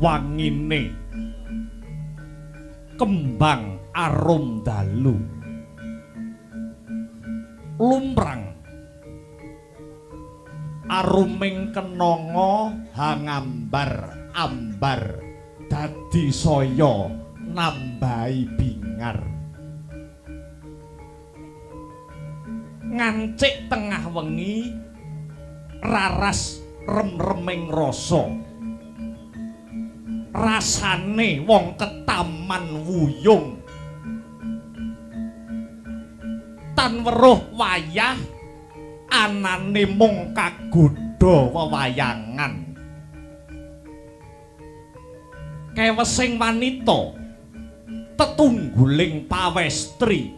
wangine kembang arum dalu lumrang aruming kenanga hangambar ambar dadi saya nambahi bingar ngancik tengah wengi raras rem-reming rasa rasane wong ketaman wuyung tan weruh wayah anane mung kagodha wewayangan kewesing wanita tetungguling pawestri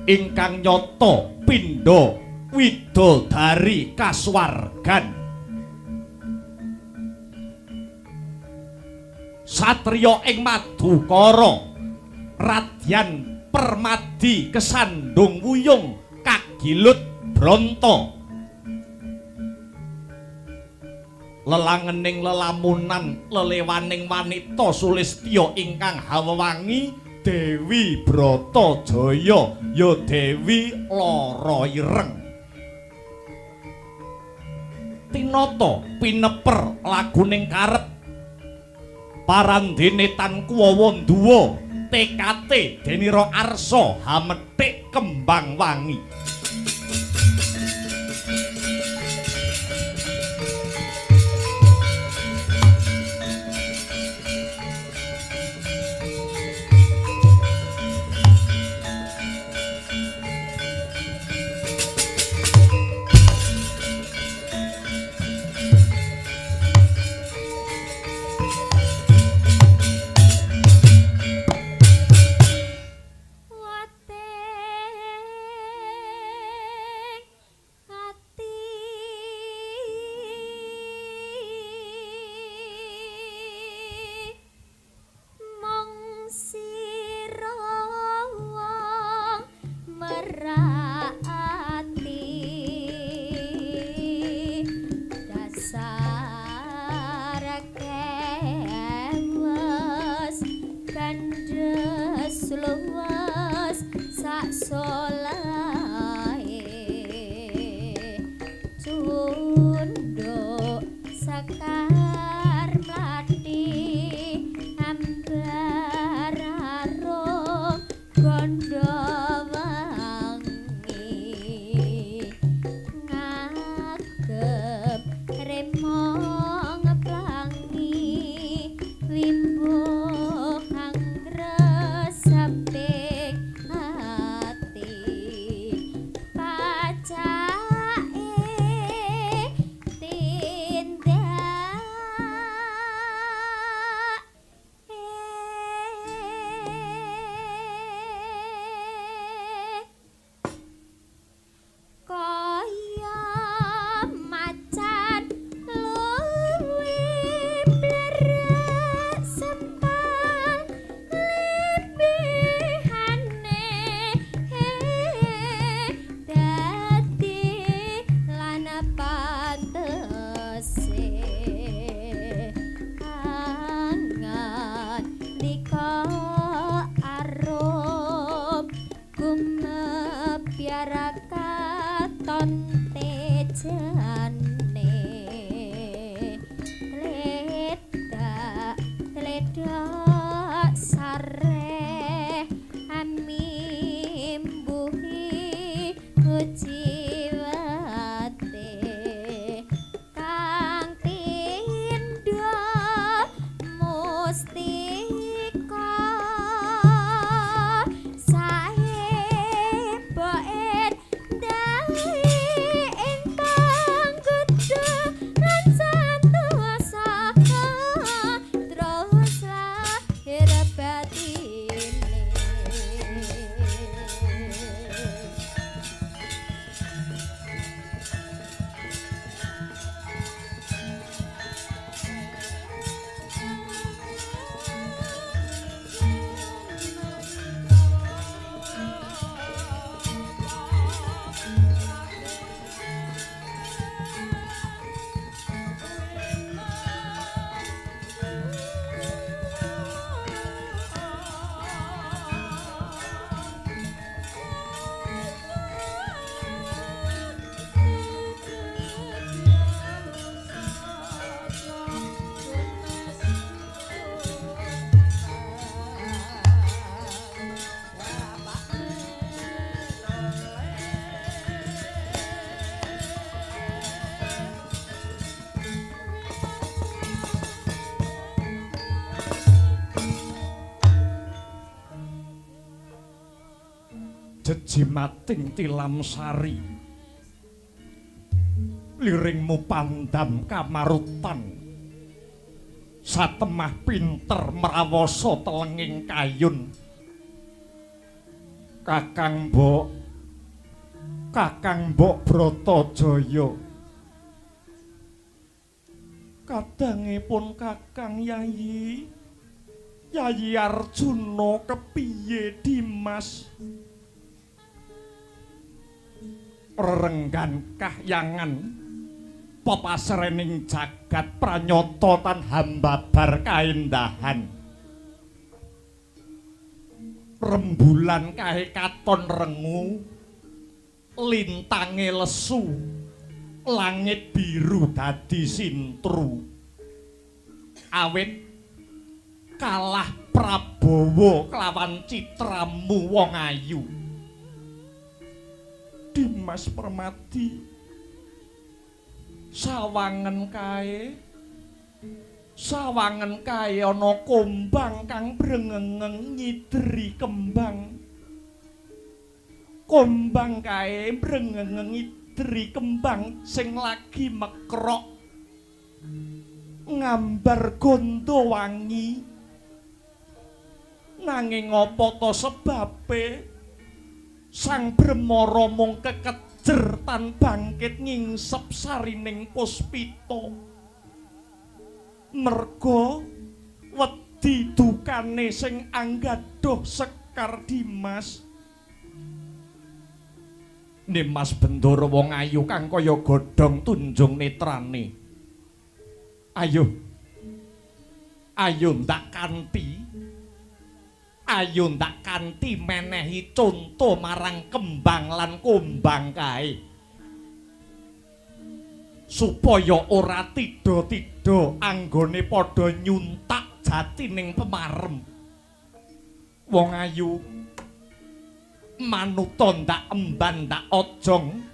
ingkang nyata pindha widodari kasuwargan satriya ing Madukara radyan permadi kesandung wuyung kagilut bronto lelangening lelamunan lelewaning wanita Sulistya ingkang hawewangi Dewi Bratajaya ya Dewi Lara Ireng tinata pineper laguning karep parandene tan kuwawa nduwa TKT Denira Arsa hamethik kembang wangi Wimbo hangres sampai hati jejimating tilam sari liringmu pandam kamarutan satemah pinter merawasa telenging kayun Kakang Mbok Bratajaya kadangipun Kakang Yayi Arjuna kepiye Dimas renggan kahyangan pepasrening jagat pranyata tan hambabar kaendahan rembulan kae katon rengu lintange lesu langit biru dadi sintru awit kalah Prabowo kelawan citramu wong ayu Dimas Permati sawangen kae ana kombang kang brengengeng nyidri kembang kombang kae brengengeng nyidri kembang sing lagi mekrok ngambar gondo wangi nanging apa to sebabe Sang Bremara mung kekejer tan bangkit ngingsep sarining puspita merga wedi dukane sing anggadoh Sekar Dimas Dimas Bendoro wong ayu kang kaya godhong tunjung netrane ayo ndak kanthi menehi conto marang kembang lan kombang kae supaya ora tida-tida anggone padha nyuntak jatining pemarem wong ayu manuta ndak emban ndak ojong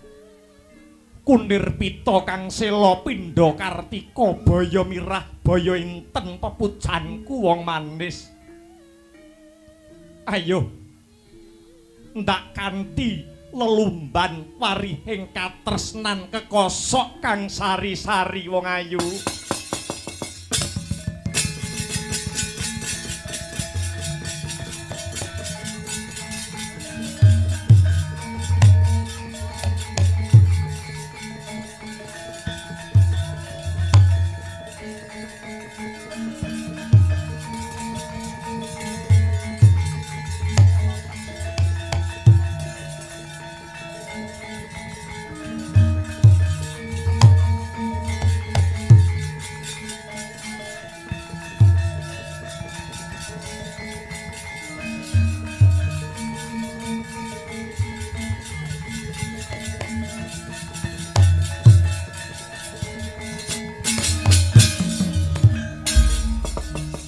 kunir pita kang sela pindha kartika baya mirah baya inten pepujanku wong manis ayo ndak kanthi lelumban warihing katresnan kekosok kang sari-sari wong ayu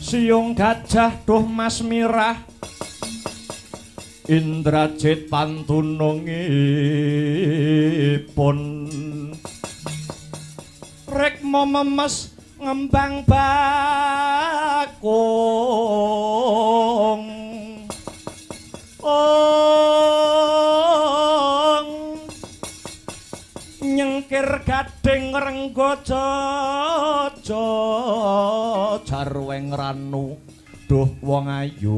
Siung gajah duh Mas Mirah Indrajit pantunungipun Rekmo memes ngembang bakung nyengkir gading renggojo jarweng ranu duh wong ayu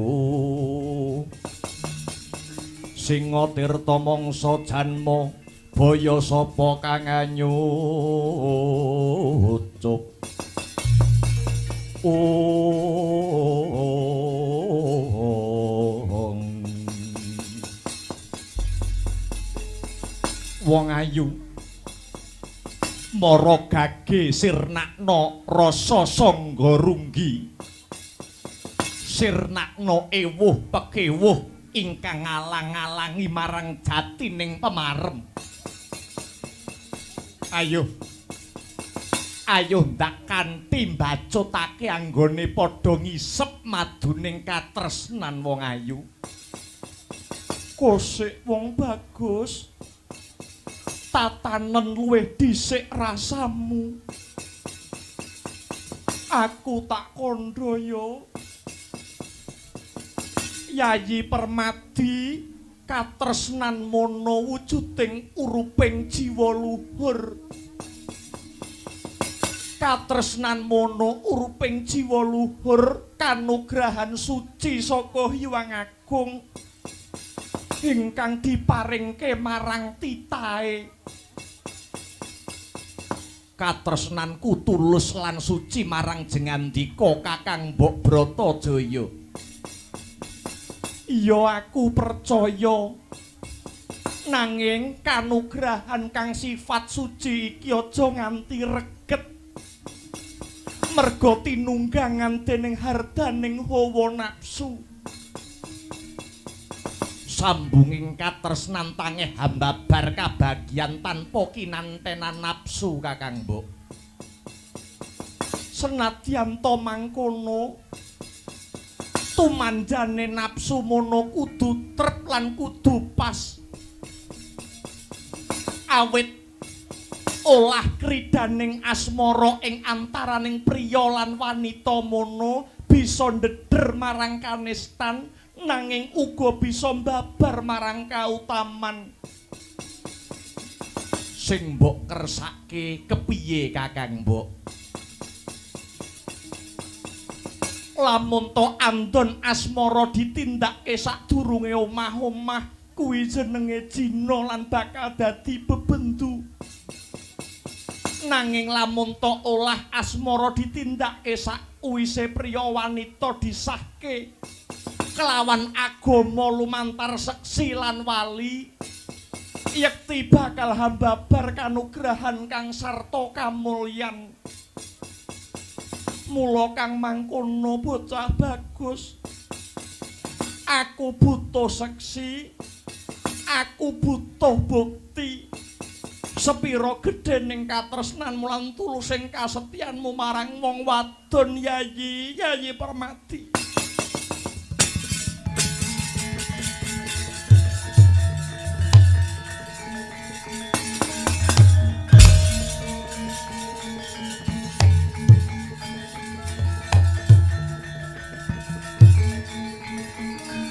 singa tirta mangsa janma baya sapa kang anyucup wong ayu mara gage sirnakna rasa sangga runggi sirnakna ewuh pekewuh ingkang ngalang-alangi marang jatining pemarem ayo ndak kanthi mbacutake anggone padha ngisep maduning katresnan wong ayu kosik wong bagus tatanen luwih dhisik rasamu aku tak kandha ya Yayi Permadi katresnan mono wujuding uruping jiwa luhur katresnan mono uruping jiwa luhur kanugrahan suci saka Hyang Agung ingkang diparingke marang titahe katresnanku tulus lan suci marang jengandika Kakang Mbok Bratajaya. Iya aku percaya nanging kanugrahan kang sifat suci iki aja nganti reget merga tinunggangan dening hardaning hawa nafsu sambunging katresnan tangeh hambabar kabagyan tanpa kinantenan nafsu Kakang Mbok. Senadyan to mangkono tumanjane nafsu mono kudu trep lan kudu pas awit olah kridaning asmara ing antaraning priya lan wanita mono bisa ndeder marang kanistan nanging uga bisa mbabar marang kautaman sing mbok kersake kepiye Kakang Mbok. Lamun to andon asmara ditindake sadurunge omah-omah kuwi jenenge jina lan bakal dadi bebendu. Nanging lamun to olah asmara ditindake sakwise priya wanita disahke kelawan agama lumantar seksi lan wali yekti bakal hambabar kanugrahan kang sarta kamulyan. Mula kang mangkono bocah bagus aku butuh seksi aku butuh bukti sepira gedhening katresnanmu lan tulusing kasetyanmu marang wong wadon Yayi Permati.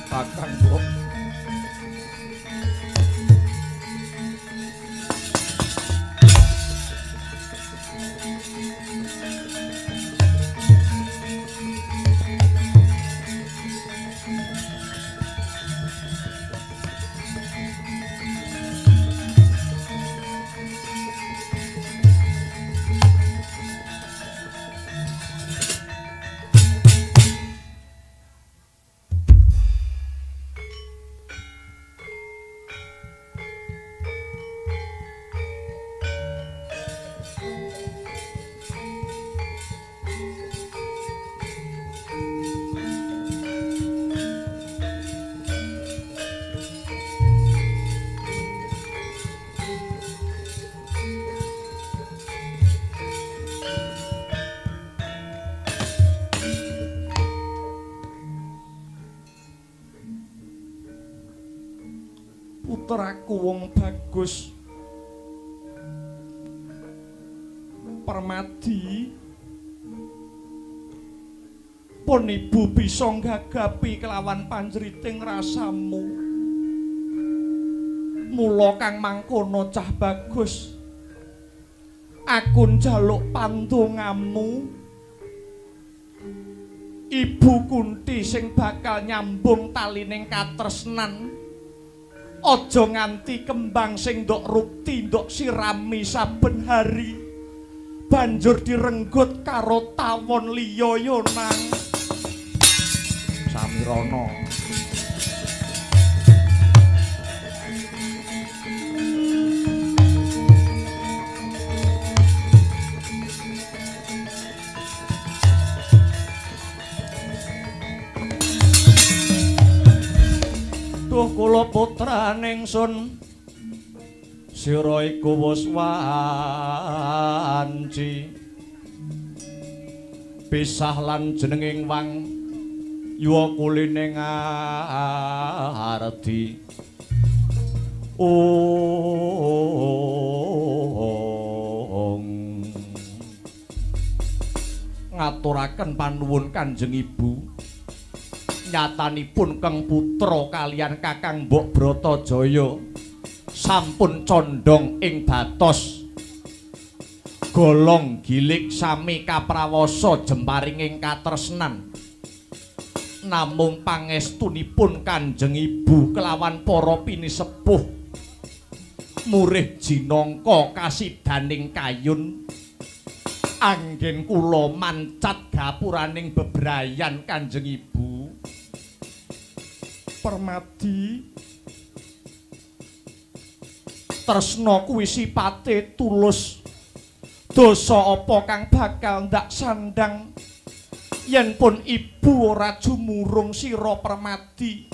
Kakang Mbok. Putraku wong bagus Permadi pun ibu bisa nggagapi kelawan panjriting rasamu. Mula kang mangkono cah bagus aku njaluk pandongamu Ibu Kunti sing bakal nyambung talining katresnan aja nganti kembang sing ndok rukti ndok sirami saben hari banjur direnggut karo tawon liya yo nang Samirana. Duh kula putraning sun sira iku wis wanci pisah lan jenenging wang yuwa kulining ardi ngaturaken panuwun Kanjeng Ibu Nyatanipun Kang Putra kaliyan Kakang Mbok Bratajaya sampun condong ing batos golong gilik sami kaprawasa jemparing ing katresnan. Namung pangestunipun Kanjeng Ibu kelawan para pinisepuh murih jinangka kasidaning kayun anggen kula mancat gapuraning bebrayan Kanjeng Ibu. Permadi tresna kuwi sipate tulus. Dosa apa kang bakal ndak sandang yen pun ibu ora jumurung sira Permadi.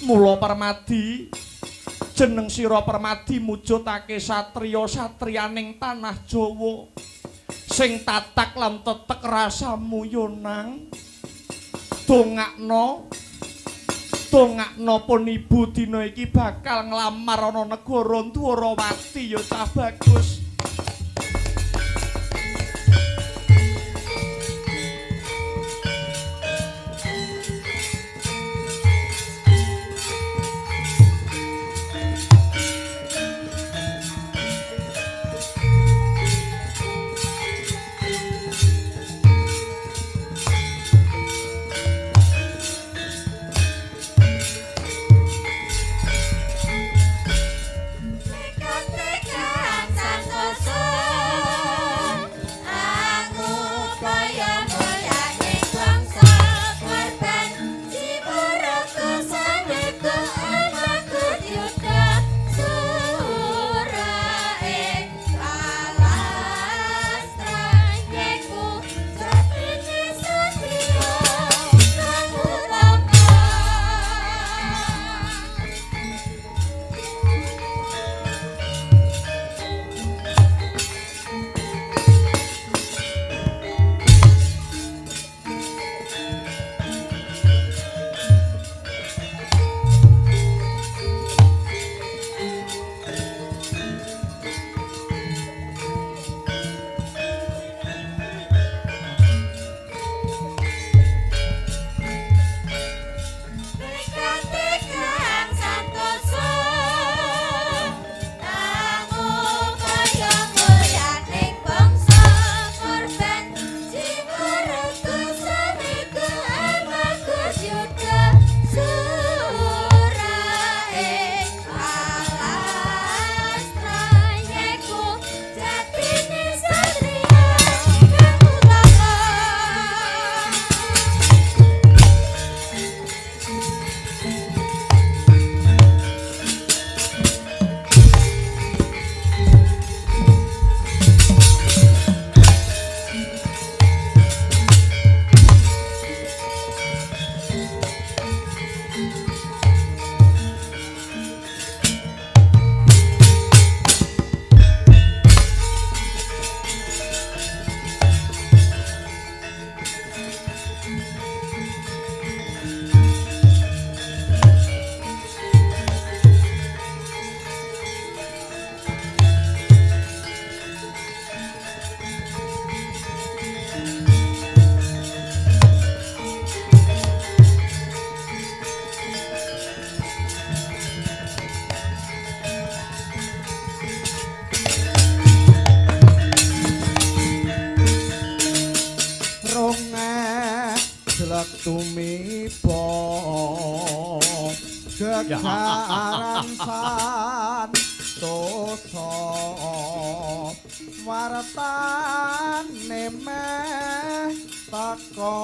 Mula Permadi jeneng sira Permadi mujudake satriya-satriyaning tanah Jawa sing tatak lan tetek rasamu yo nang. Dongakno pun ibu dina iki bakal nglamar ana negara Dwarawati ya cah bagus. tumiba gegaran santosa wartane meh teka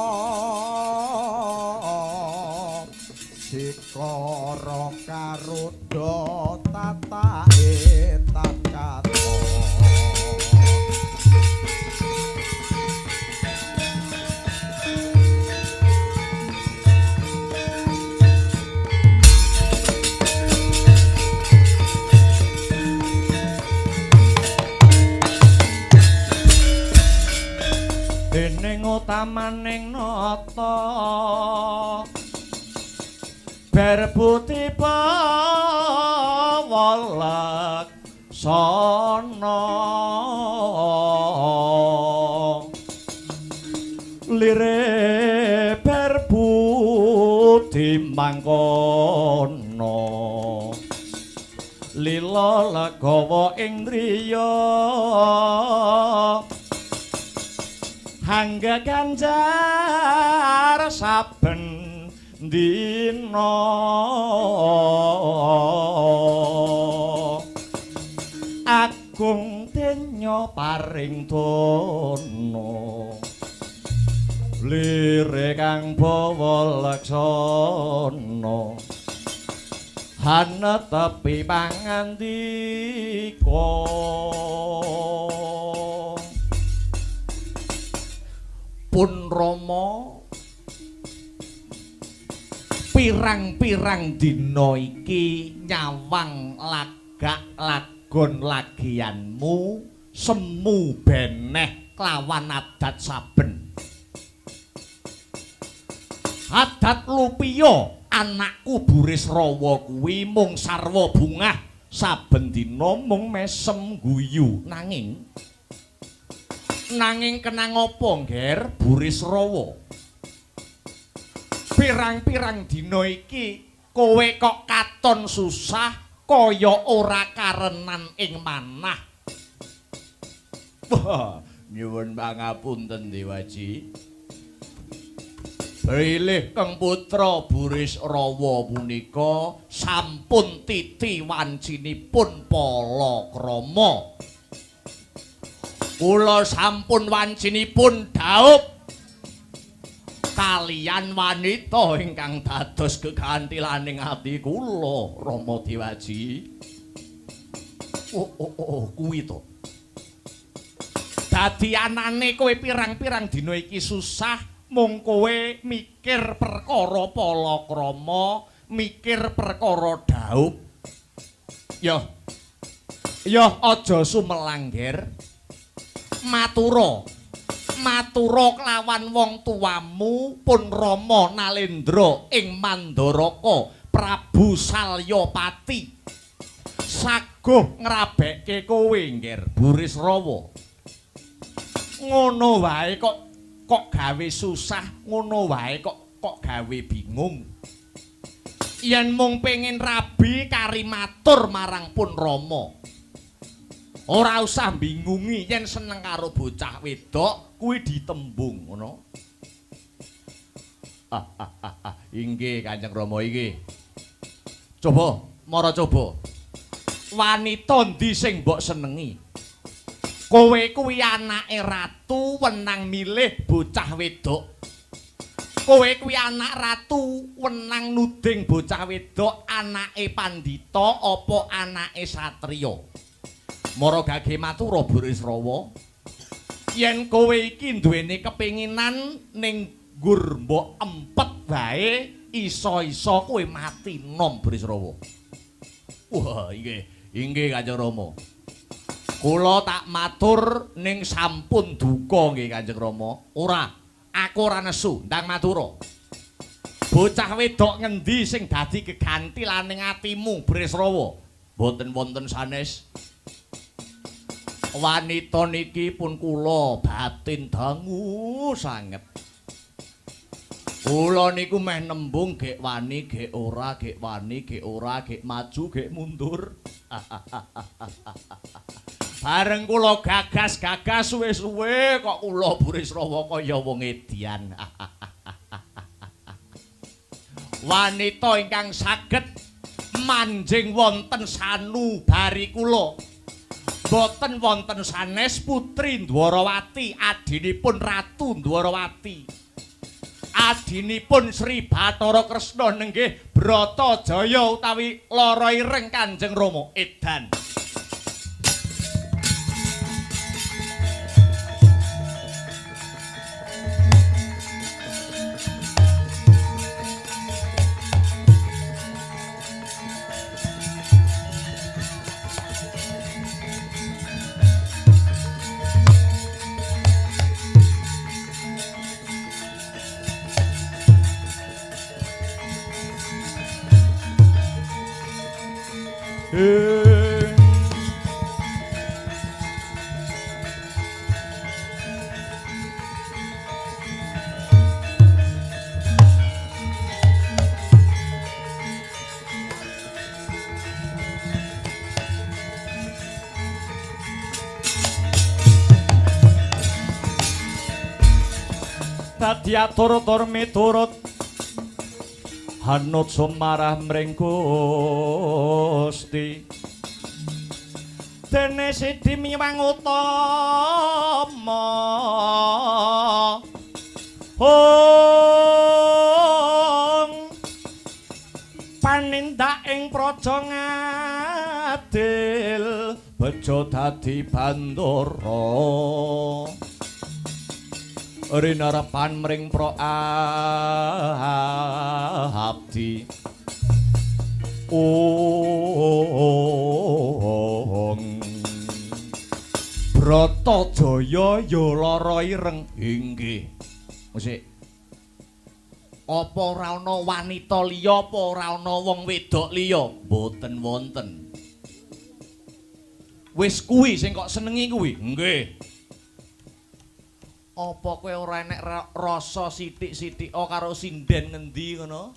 sikara karudha tatake takato dening utamaning nata berbuti pawalak sono lire berbuti budi mangkono lila legawa ing driya hangga ganjar saben dina agung denya paring dono lire kang bawa laksana hanetepi pangandika pun Rama pirang-pirang dina iki nyawang lagak lagon lagianmu semu beneh klawan adat saben adat lupiya anakku Burisrawa kuwi mung sarwa bungah saben dina mung mesem guyu nanging kenang apa ngger Burisrawa pirang-pirang dina iki kowe kok katon susah kaya ora karenan ing manah wah nyuwun pangapunten Dewaji Bilih Kang Putra Burisrawa punika sampun titi wancinipun palakrama. Kula sampun wancinipun dhaup kaliyan wanita ingkang dados gegantilaning ati kula Rama Dewaji. Kuwi to. Dadi anane kowe pirang-pirang dina iki susah mung kowe mikir perkara palakrama, mikir perkara dhaup. Yo aja sumelangger. Matura kelawan wong tuamu pun Rama Nalendra ing Mandaraka Prabu Salyapati. Saguh ngrabekke kowe ngger Burisrawa. Ngono wae kok gawe susah, ngono wae kok gawe bingung. Yen mung pengin rabi kari matur marang pun Rama. Ora usah bingungi yen seneng karo bocah wedok kuwi ditembung ngono. Inggih Kanjeng Rama iki. Coba, mara coba. Wanita ndi sing mbok senengi? Kowe kuwi anake ratu wenang milih bocah wedok. Kowe kuwi anak ratu wenang nuding bocah wedok anake pandhita apa anake satriya. Mara gage matura Burisrawa. Yen kowe iki duweni kepinginan ning nggur mbok empet wae iso-iso kowe mati nom Burisrawa. Wah, inggih Kanjeng Rama. Kula tak matur ning sampun duka nggih Kanjeng Rama. Ora, aku ora nesu ndang matura. Bocah wedok ngendi sing dadi gegantilaning atimu Burisrawa? Mboten wonten sanes. Wanita niki pun kula batin dangu sanget. Kula niku meh nembung gek wani, gek ora, gek wani, gek ora, gek maju, gek mundur. Bareng kula gagas-gagas suwe-suwe kok kula Burisrawa kaya wong edian. Wanita ingkang saged manjing wonten sanubari kula. Boten wonten sanes Putri Dwarawati adinipun Ratu Dwarawati. Adinipun Sri Bathara Kresna nenggih Bratajaya utawi Lara Ireng Kanjeng Rama edan. dadi atur-atur miturut hanut sumarah mring Gusti dene sidi miwang utama panindak ing praja ngadil bejo dadi bandara rinarepan mring pro abdi Bratajaya ya lara ireng inggih musik apa ora ana wanita liya apa ora ana wong wedok liya mboten wonten wis kuwi sing kok senengi kuwi nggih apa kowe ora enek rasa sithik-sithik karo sinden ngendi ngono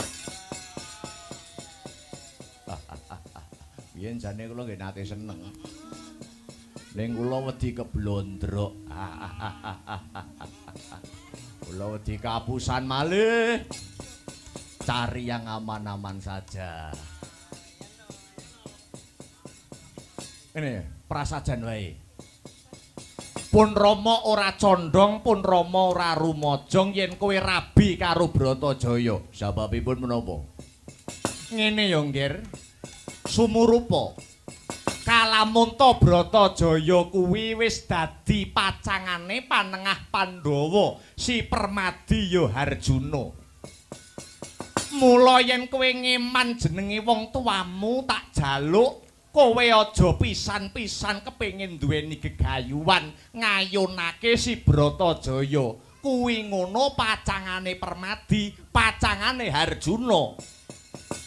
biyen jane kula nggih nate seneng ning kula wedi keblondrok kula wedi kapusan malih cari yang aman-aman saja ini prasajan wae pun Rama ora condong pun Rama ora rumajong yen kowe rabi karo Bratajaya sababipun menapa ngene ya nggir sumurupa Kalamunta Bratajaya kuwi wis dadi pacangane panengah Pandhawa si Permadi ya Harjuna. Mula yen kowe ngeman jenenge wong tuamu tak jaluk kowe aja pisan-pisan kepengin duweni gegayuhan ngayunake si Bratajaya. Kuwi ngono pacangane Permadi, pacangane Harjuna.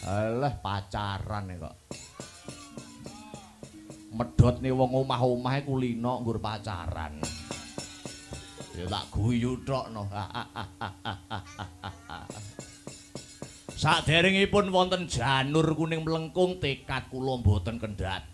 Alah pacaran kok. Medhotne wong omah-omahe kulino nggur pacaran. Ya tak guyu thokno. Saderengipun wonten janur kuning melengkung tekad kula mboten kendhat.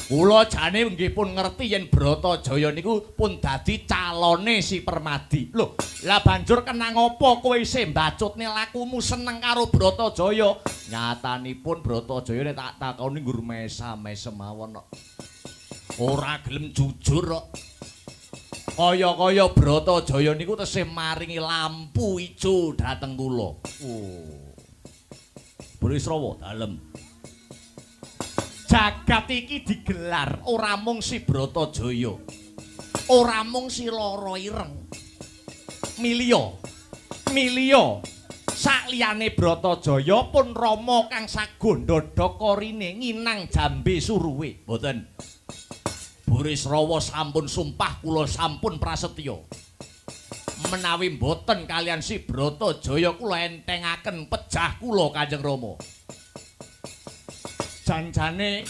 Kula jane nggih pun ngerti yen Bratajaya niku pun dadi calone si Permadi. Lho, lah banjur kenang apa kowe isih mbacutne lakumu seneng karo Bratajaya? Nyatanipun Bratajaya nek tak takoni nggur mesam-mesem mawon kok. Ora gelem jujur kok. Kaya-kaya Bratajaya niku tesih maringi lampu ijo dhateng kula. Oh. Burisrawa dalem. Jagat iki digelar ora mung si Bratajaya. Ora mung si lara ireng. Milya. Sakliyane Bratajaya pun Rama kang sagandha korine nginang jambe suruwe. Mboten. Burisrawa sampun sumpah kula sampun prasetya. Menawi mboten kalian si Bratajaya kula entengaken pejah kula Kanjeng Rama. Janjane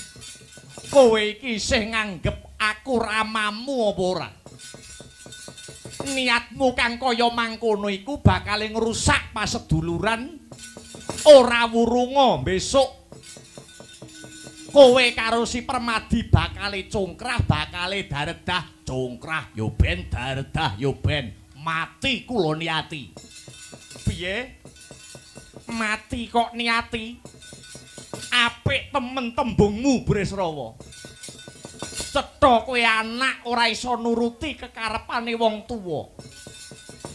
kowe iki isih nganggep aku ramamu apa ora? Niatmu kang kaya mangkono iku bakal ngrusak paseduluran. Ora wurunga besok kowe karo si Permadi bakal congkrah, bakal daredah, congkrah yo ben daredah yo ben mati kula niati. Piye? Mati kok niati? Apik temen tembungmu Bresrawa. Cetha kowe anak ora iso nuruti kekarepane wong tuwa.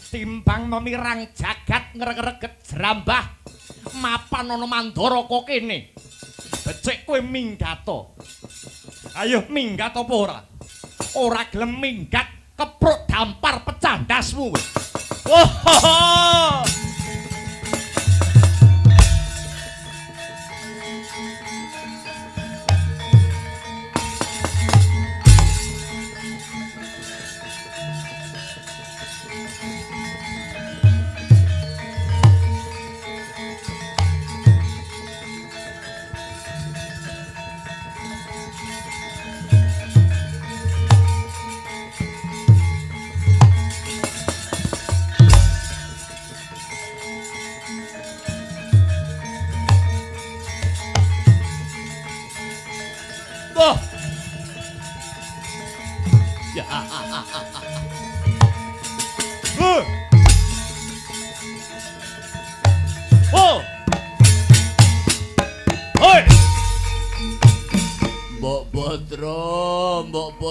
Timbang memirang jagat ngreget jrambah mapan ana Mandaraka kene. Becik kowe minggato. Ayo minggat apa ora? Ora gelem minggat kepruk dampar pecah ndasmu. Oh.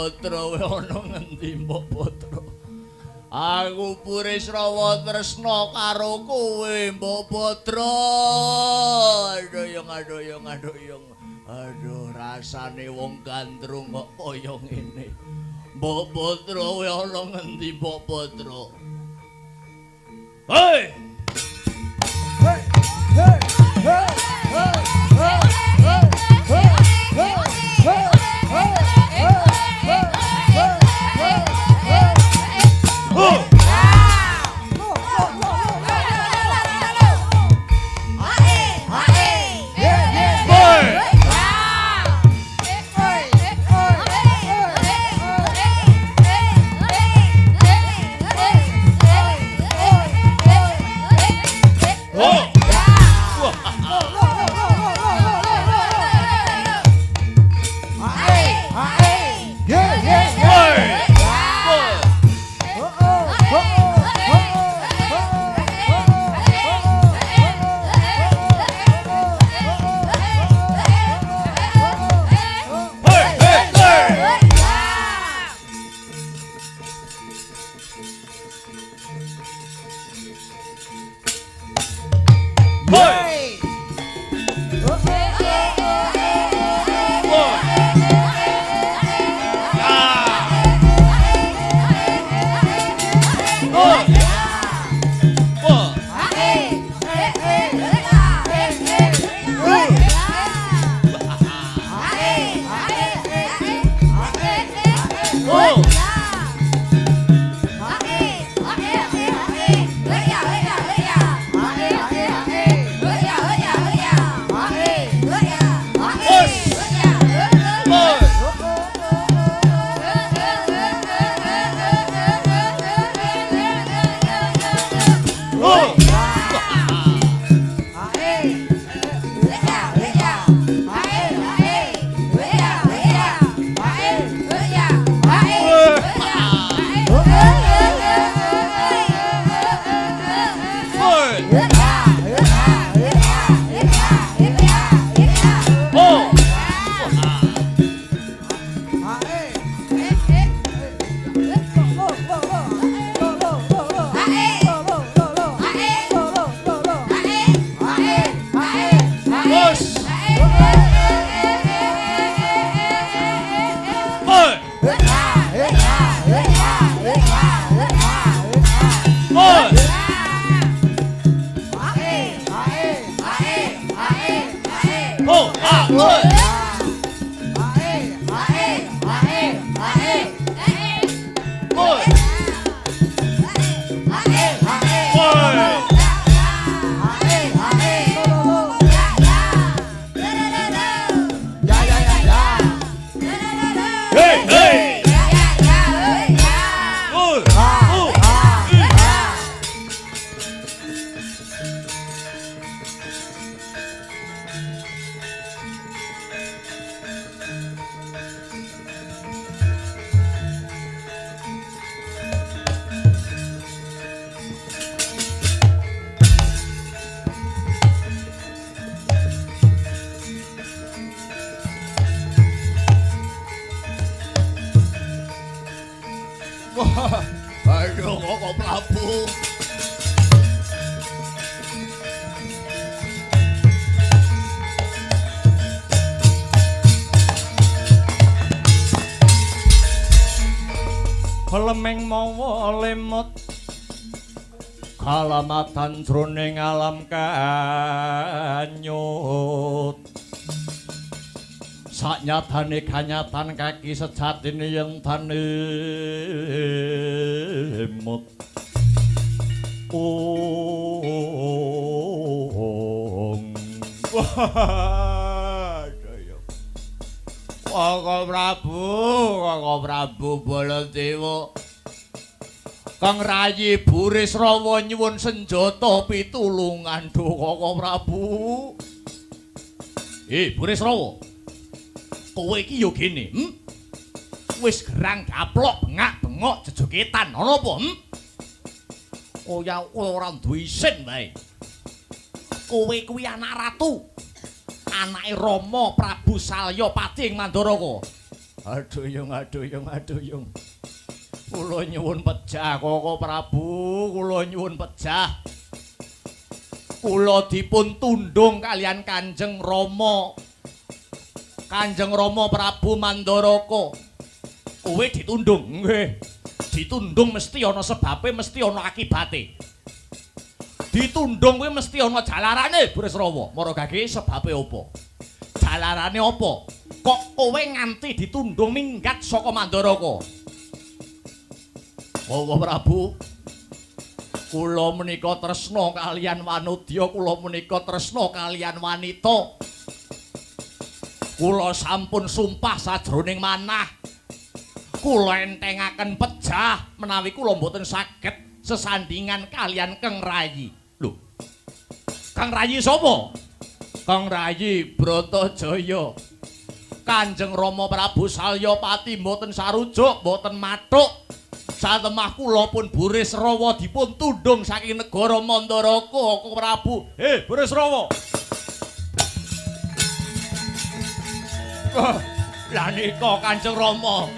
Batra ana ngendi Mbok Batra? Aku Burisrawa tresna karo kowe Mbok Batra. Adoyong. Aduh rasane wong gandrung kok kaya ngene. Mbok Batra kowe ana ngendi Mbok Batra? Hei! Hei! Hei! Hei! Aduh, kok Prabu. Lemeng mawa lemot kalamatan jroning alam kanyut saknyatane kanyatan kaki sejatine yen tanemut Koko Prabu Baladewa kang rayi Burisrawa nyuwun senjata pitulungan duh Koko Prabu. Burisrawa, kowe iki yo gene, wis gerang gaplok bengak-bengok jejogetan ana apa? Kaya ora duwe isin wae. Kowe kuwi anak ratu. Anake Rama Prabu Salyapati ing Mandaraka. Aduh yung. Kula nyuwun pejah Koko Prabu, kula nyuwun pejah. Kula dipun tundung kalian Kanjeng Rama. Kanjeng Rama Prabu Mandaraka. Kowe ditundung, nggih. Ditundung mesti ana sebabe, mesti ana akibate. Ditundung kuwi mesti ana jalarane, Burisrawa. Maragage sebabe apa? Jalarane apa? Kok kowe nganti ditundung minggat saka Mandaraka? Koko Prabu, kula menika tresna kalian wanudya, kula menika tresna kalian wanita. Kula sampun sumpah sajroning manah. Kula entengaken pejah menawi kula mboten saged sesandingan kalian Kang Rayi. Lho. Kang Rayi sapa? Kang Rayi Bratajaya. Kanjeng Rama Prabu Salyapati mboten sarujuk, mboten mathuk. Satemah kula pun Burisrawa dipun tundung saking negara Mandaraka, Koko Prabu. Burisrawa. Lah nika Kanjeng Rama.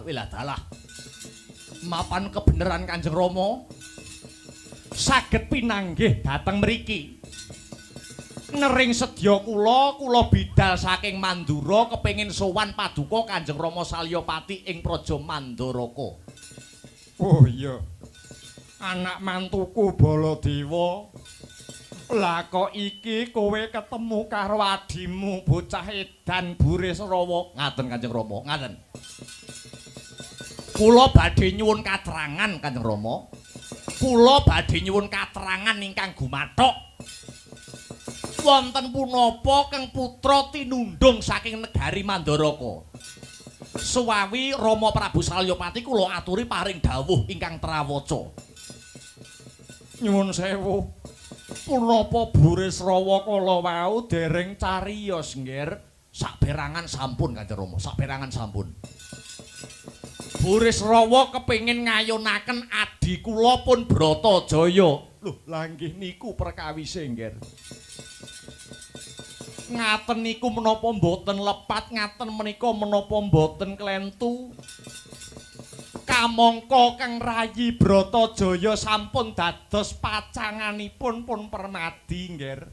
Wela dalah. Mapan kebeneran Kanjeng Rama. Saged pinanggih dhateng mriki. Nering sedya kula bidal saking Mandura kepengin sowan paduka Kanjeng Rama Salyapati ing Praja Mandaraka. Oh iya. Anak mantuku Baladewa. Lah kok iki kowe ketemu karo adimu bocah edan Burisrawa. Ngaten Kanjeng Rama, ngaten. Kula badhe nyuwun katerangan Kanjeng Rama. Kula badhe nyuwun katerangan ingkang gumathok. Wonten punapa Kang putra tinundung saking negari Mandaraka? Suwawi Rama Prabu Salyapati kula aturi paring dawuh ingkang trawaca. Nyuwun sewu. Punapa Burisrawa kala wau dereng cariyos nggih. Saberangan sampun Kanjeng Rama, saberangan sampun. Burisrawa kepengin ngayonaken adi kula pun Bratajaya. Lho, lah nggih niku perkawise nggih. Ngaten niku menapa mboten lepat, ngaten menika menapa mboten klentu. Kamangka Kang Rayi Bratajaya sampun dados pacanganipun pun permadi nggih.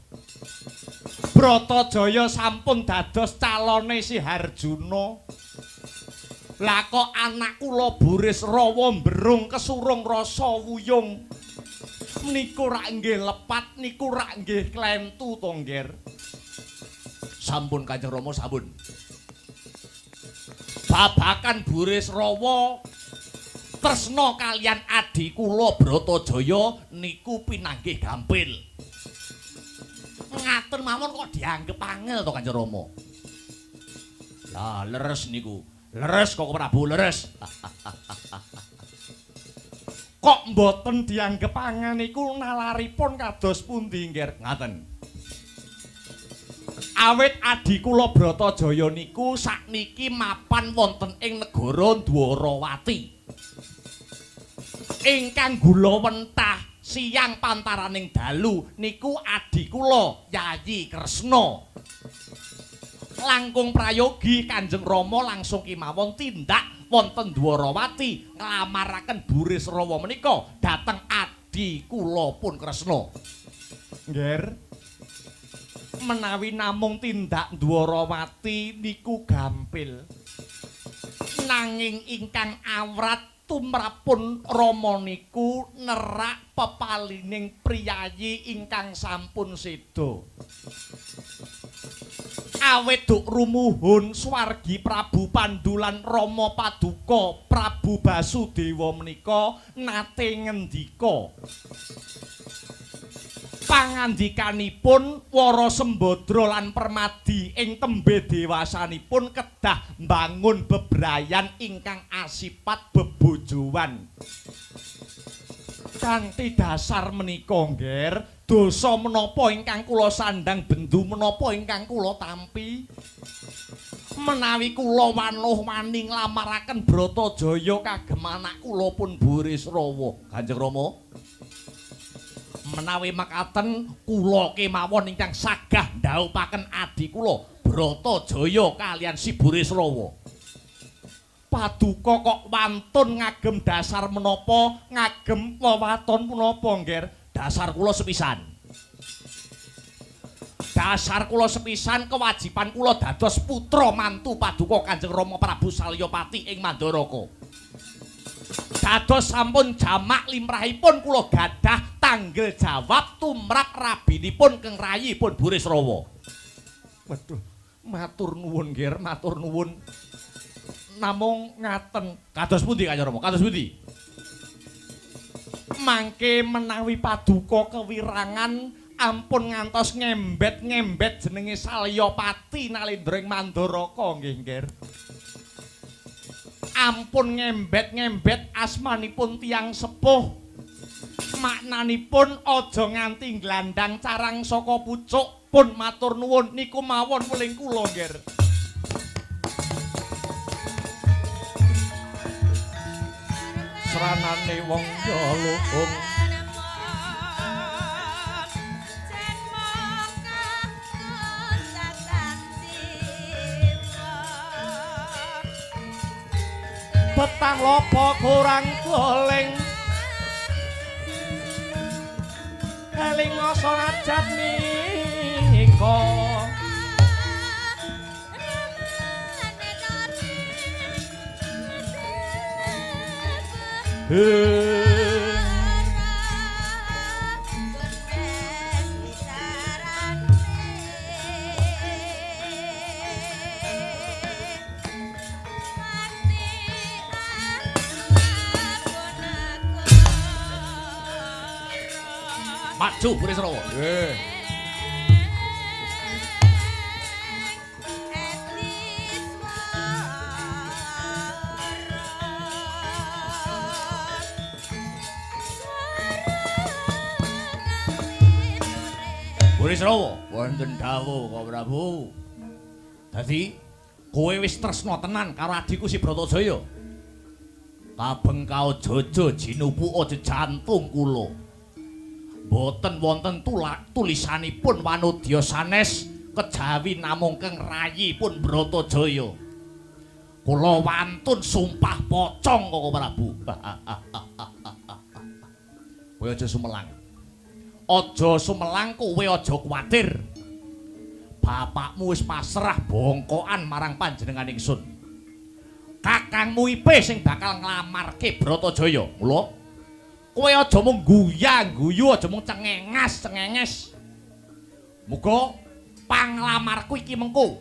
Bratajaya sampun dados calone Si Harjuna. Lah kok anak kula Burisrawa mberung kesurung rasa wuyung. Niku rak nggih lepat, niku rak nggih klentu to nggih. Sampun Kanjeng Rama sampun. Babakan Burisrawa tresna kalian adi kula Bratajaya niku pinanggih gampil. Ngaten mawon kok dianggep angel to Kanjeng Rama. Lah leres niku. Leres Koko Prabu, leres. Kok mboten dianggep angel niku nalaripun kados pundi nggih? Ngaten. Awit adi kula Bratajaya niku sakniki mapan wonten ing negara Dwarawati. Ingkang gulawentah siyang pantaraning dalu niku adi kula Yayi Kresna. Langkung prayogi Kanjeng Rama langsung kimawon tindak wonten Dwarawati nglamaraken Burisrawa menika dhateng adi kula pun Kresna. Nggih. Menawi namung tindak Dwarawati niku gampil. Nanging ingkang awrat tumrapun Rama niku nerak pepalining priyayi ingkang sampun seda. awit duk rumuhun swargi Prabu Pandulan Rama Paduka Prabu Basudewa menika nate ngendika pangandikanipun Wara Sembadra lan Permadi ing tembe dewasanipun kedah mbangun bebrayan ingkang asipat bebojowan. Kanthi dasar menika nggir, dosa menapa ingkang kula sandang bendu menapa ingkang kula tampi? Menawi kula wanuh-wani nglamaraken Bratajaya kagem anak kula pun Burisrawa, Kanjeng Rama. Menawi makaten kula kemawon ingkang sagah ndhaupaken adi kula Bratajaya kaliyan Si Burisrawa. Paduka kok wantun ngagem dasar menapa, ngagem wewaton punapa nggir? Dasar kula sepisan. Dasar kula sepisan kewajiban kula dados putra mantu Paduka Kanjeng Rama Prabu Salyapati ing Mandaraka. Dados sampun jamak limrahipun kula gadah tanggel jawab tumrap rabinipun Keng Rayi pun Burisrawa. Waduh, matur nuwun nggih, matur nuwun. Namung ngaten, kados pundi Kanjeng Rama? Kados pundi? Mangke menawi Paduka kewirangan ampun ngantos ngembet-ngembet jenenge Salyapati Nalendra ing Mandaraka nggih, nggih. Ampun ngembet-ngembet asmanipun tiyang sepuh. Maknanipun aja nganti glandang carang saka pucuk. Pun matur nuwun niku mawon weling kula, nggih. Sranane wong ya luhung betah lopo kurang goleng eling ngasa ajat nika Maju Burisrawa. Burisrawa, wonten dawuh Kang Prabu. Dadi kowe wis tresna tenan karo adiku Si Bratajaya. Kabengkao Jaja jinupuka jejantung kula. Boten wonten tulisanipun wanodya sanes kejawi namung Keng Rayi pun Bratajaya. Kula wantun sumpah pocong Kang Prabu. Kowe aja sumelang. Aja sumelang kowe aja kuwatir. Bapakmu wis pasrah bongkokan marang panjenengan ingsun. Kakangmu ipe sing bakal nglamarke Bratajaya. Mula kowe aja mung guyang-guyu, aja mung cengengas-cengenges. Muga panglamarku iki mengko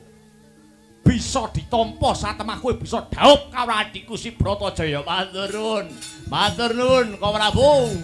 bisa ditampa satemah kowe bisa dhaup karo adikku Si Bratajaya. Matur nuwun. Matur nuwun Kang Prabu.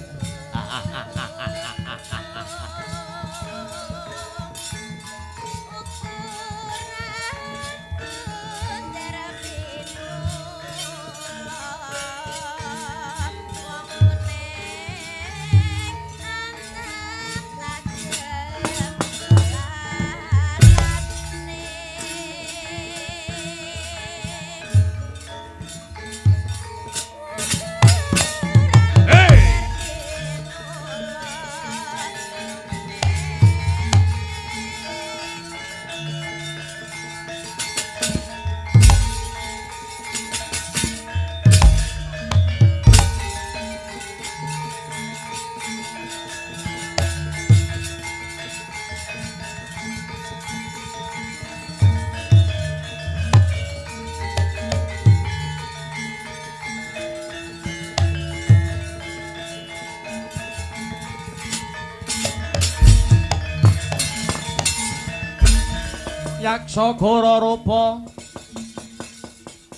yaksa gora rupa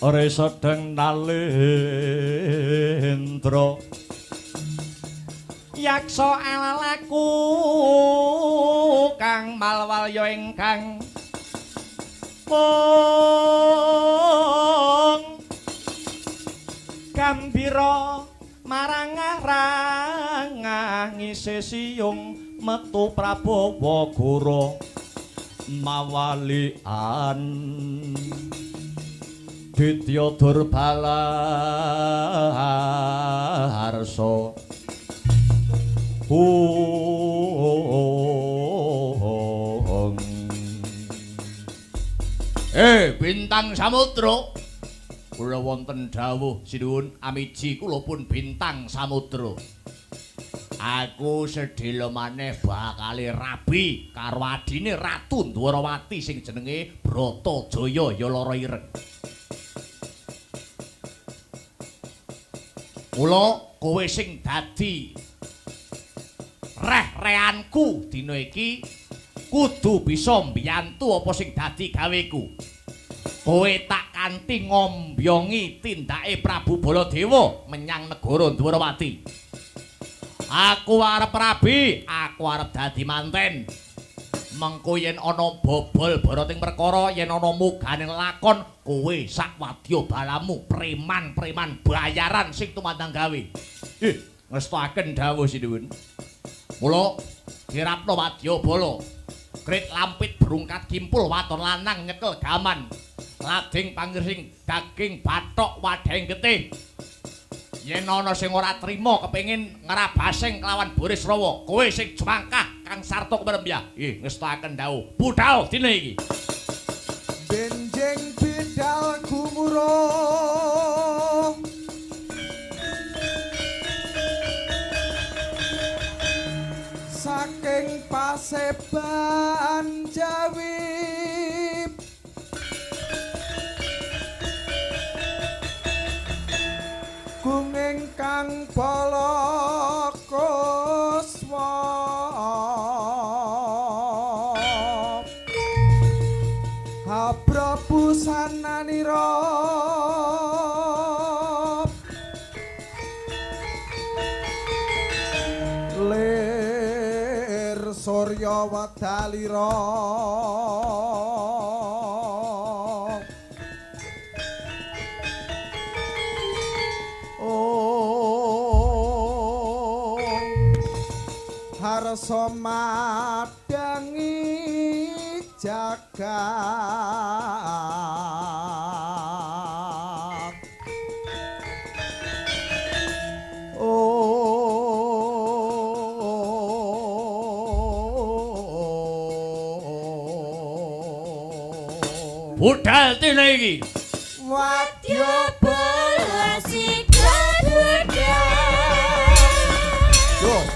ore sedeng nalendra yaksa alalaku kang malwalya ingkang mung gambira marang-arang ngise siyung metu Prabowo Goro mawalian Ditya Durbala harsa Bintang Samudra kula wonten dawuh sinuwun amiji kula pun Bintang Samudra aku sedhela maneh bakal rabi karo adine Ratu Dwarawati sing jenenge Bratajaya ya lara ireng kula kowe sing dadi reh-rehanku dina iki kudu bisa mbiyantu apa sing dadi gaweku kowe tak kanthi ngombyongi tindake Prabu Baladewa menyang negara Dwarawati aku arep rabi aku arep dadi manten mengko yen ana bobol boroting perkara yen ana muganing lakon kowe sak wadya balamu preman-preman bayaran sing tumandang gawe ngestaken dawuh sinuwun mula kirapna wadya bala krit lampit berungkat kimpul waton lanang nyekel gaman lading pangirsing daging bathok wadheng getih yen ana sing ora trima kepengin ngrabasing kelawan Boris Rawa kowe sing jemangkah Kang Sarta Kemerembyah ngestaken dawuh budhal dina iki benjing bidal gumuruh saking paseban Jawi kunging kang Balakuswa Prabu sananira lir surya wadalira harsa madangi jagat budhal dina iki wadya bola sikap budhal yo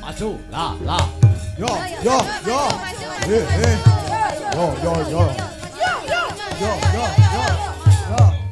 Maju, lah. Yo, yo, yo. Yo, yo, yo. Yo, yo, yo. Yo.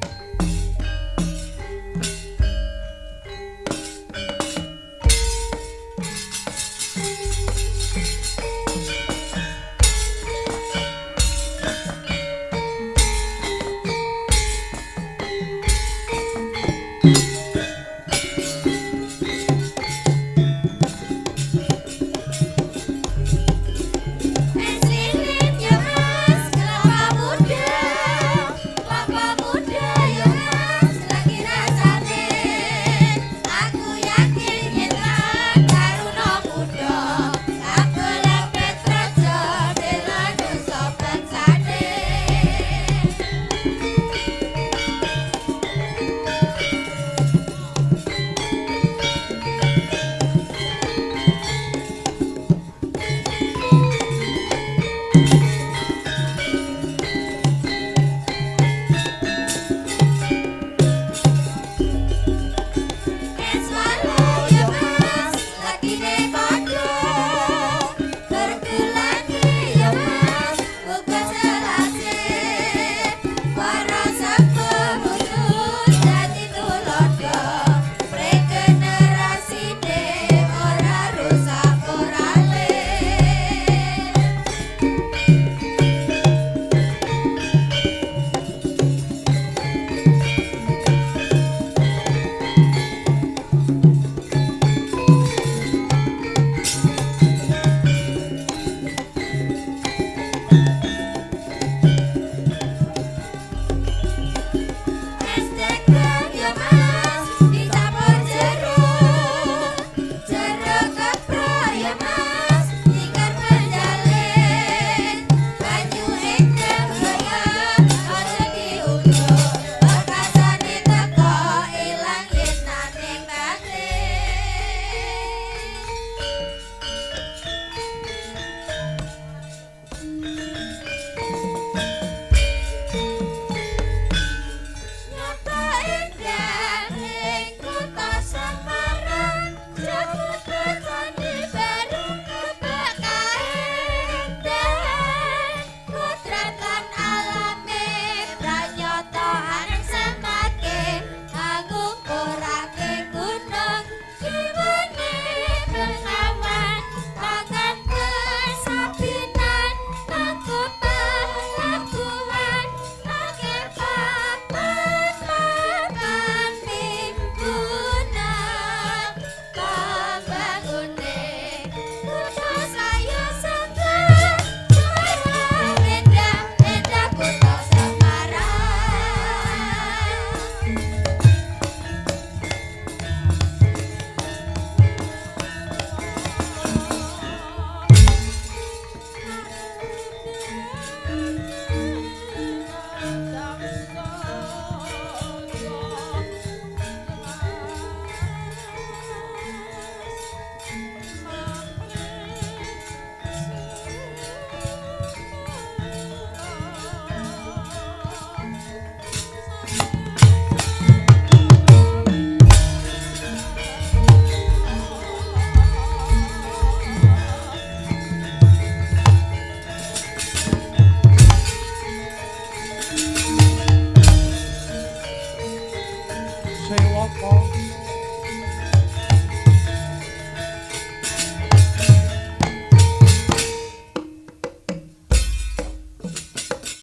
Sewaka